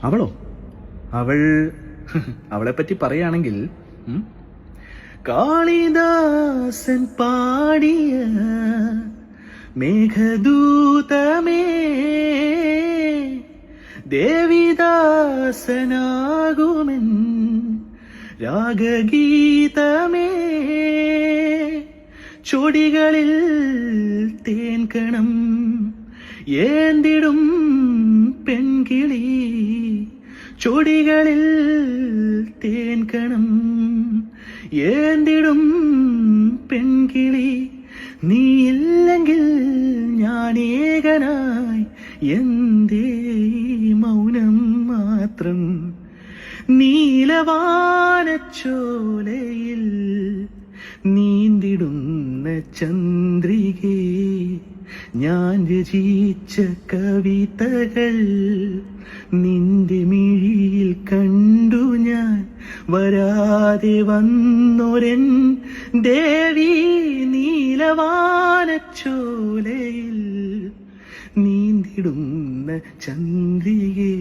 അവളോ? അവളെ പറ്റി പറയുകയാണെങ്കിൽ കാളിദാസൻ പാടിയ മേഘദൂതമേ, ദേവിദാസനാകുമെൻ രാഗഗീതമേ, ചൊടികളിൽ തേൻകണം ഏന്തിടും പെൺകിളി, ചൊടികളിൽ തേൻകണം ഏന്തിടും പെൺകിളി, നീയില്ലെങ്കിൽ ഞാൻ ഏകനായി എന്തേ മൗനം മാത്രം, നീലവാനച്ചോലയിൽ നീന്തിടുന്ന ചന്ദ്രികേ, ഞാൻ രചിച്ച കവിതകൾ നിന്റെ മിഴിയിൽ കണ്ടു ഞാൻ, വരാതെ വന്നൊരൻ ദേവി നീലവാനച്ചോലയിൽ നീന്തിടുന്ന ചന്ദ്രികേ.